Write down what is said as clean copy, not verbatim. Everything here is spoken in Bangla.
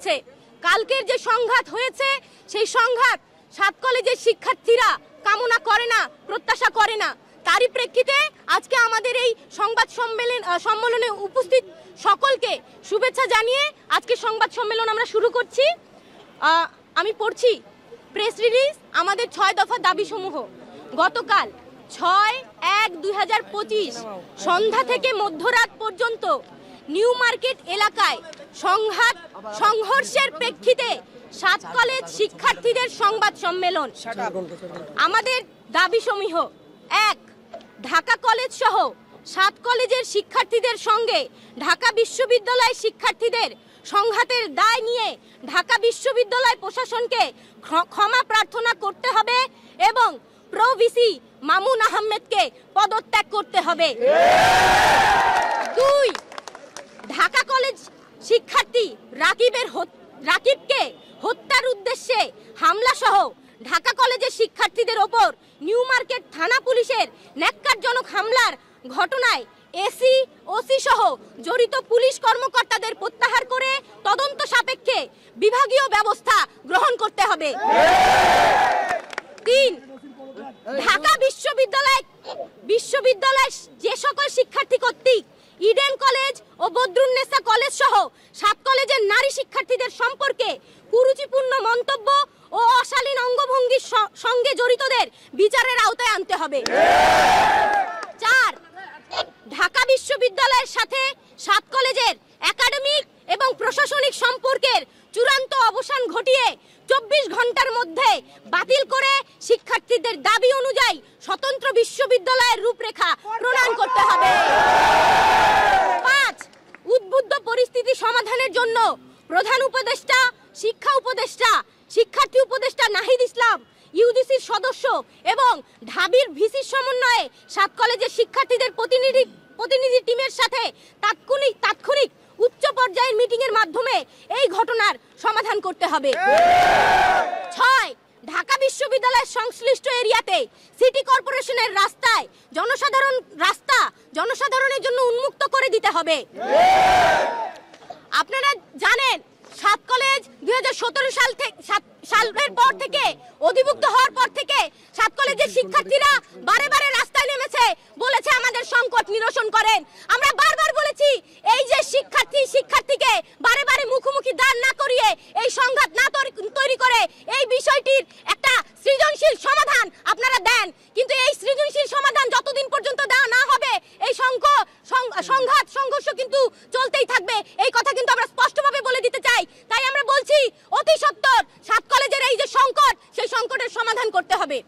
হয়েছে। কালকের যে সংঘাত হয়েছে সেই সংঘাত সাত কলেজের শিক্ষার্থীরা কামনা করে না, প্রত্যাশা করে না। তারই প্রেক্ষিতে আজকে আমাদের এই সংবাদ সম্মেলনে উপস্থিত সকলকে শুভেচ্ছা জানিয়ে আজকে সংবাদ সম্মেলন আমরা শুরু করছি। আমি পড়ছি প্রেস রিলিজ, আমাদের 6 দফা দাবিসমূহ। গতকাল 6/1/2025 সন্ধ্যা থেকে মধ্যরাত পর্যন্ত নিউ মার্কেট এলাকায় সংঘর্ষের প্রেক্ষিতে সাত কলেজ শিক্ষার্থীদের সংবাদ সম্মেলন। আমাদের দাবিসমূহ: 1. ঢাকা কলেজ সহ 7 কলেজের শিক্ষার্থীদের সঙ্গে ঢাকা বিশ্ববিদ্যালয় শিক্ষার্থীদের সংঘাতের দায় নিয়ে ঢাকা বিশ্ববিদ্যালয় প্রশাসনকে ক্ষমা প্রার্থনা করতে হবে এবং প্রো ভিসি মামুন আহমেদকে পদত্যাগ করতে হবে। 2. ঢাকা কলেজ শিক্ষার্থী রাকিবকে হত্যার উদ্দেশ্যে হামলা সহ ঢাকা কলেজের শিক্ষার্থীদের ওপর নিউ মার্কেট থানা পুলিশের ন্যাক্কারজনক হামলার ঘটনায় ওসি সহ জড়িত পুলিশ কর্মকর্তাদের প্রত্যাহার করে তদন্ত সাপেক্ষে বিভাগীয় ব্যবস্থা গ্রহণ করতে হবে। 3. ঢাকা বিশ্ববিদ্যালয় যে সকল শিক্ষার্থী কর্তৃক ইডেন কলেজ ও বদরুন্নেসা কলেজ সহ 7 কলেজের নারী শিক্ষার্থীদের সম্পর্কে কুরুচিপূর্ণ মন্তব্য ও অশালীন অঙ্গভঙ্গির সঙ্গে জড়িতদের বিচারের আওতায় আনতে হবে। 4. ঢাকা বিশ্ববিদ্যালয়ের সাথে 7 কলেজের একাডেমিক এবং প্রশাসনিক সম্পর্কের চূড়ান্ত অবসান ঘটিয়ে 24 ঘন্টার মধ্যে বাতিল করে শিক্ষার্থীদের দাবি অনুযায়ী স্বতন্ত্র বিশ্ববিদ্যালয়ের রূপরেখা প্রণয়ন করতে হবে। 5. উদ্বুদ্ধ পরিস্থিতি সমাধানের জন্য প্রধান উপদেষ্টা, শিক্ষার্থী উপদেষ্টা নাহিদ ইসলাম, ইউজিসির সদস্য এবং ঢাবির ভিসির সমন্বয়ে 7 কলেজের শিক্ষার্থীদের প্রতিনিধি টিমের সাথে তাৎক্ষণিক উচ্চ পর্যায়ের মিটিংয়ের মাধ্যমে এই ঘটনার সমাধান করতে হবে। 6. ঢাকা বিশ্ববিদ্যালয়ের সংশ্লিষ্ট এরিয়াতে সিটি কর্পোরেশনের জনসাধারণের জন্য উন্মুক্ত করে দিতে হবে। আপনারা জানেন 7 কলেজ 2017 সালের পর থেকে অধিভুক্ত হওয়ার পর থেকে 7 কলেজের শিক্ষার্থীরা বারে রাস্তায় নেমেছে, বলেছে আমাদের সংকট নিরসন করেন। আমরা বারবার বলেছি এই যে শিক্ষার্থীকে বারে মুখোমুখি দাঁড় না করিয়ে এই সংঘাত না তৈরি করে এই বিষয়টির একটা সৃজনশীল সমাধান আপনারা দেন, কিন্তু এই সৃজনশীল সমাধান যতদিন পর্যন্ত দেওয়া না হবে এই সংঘর্ষ কিন্তু চলতেই থাকবে। এই কথা কিন্তু আমরা স্পষ্টভাবে বলে দিতে চাই। তাই আমরা বলছি অতি সত্বর 7 কলেজের এই যে সংকট, সেই সংকটের সমাধান করতে হবে।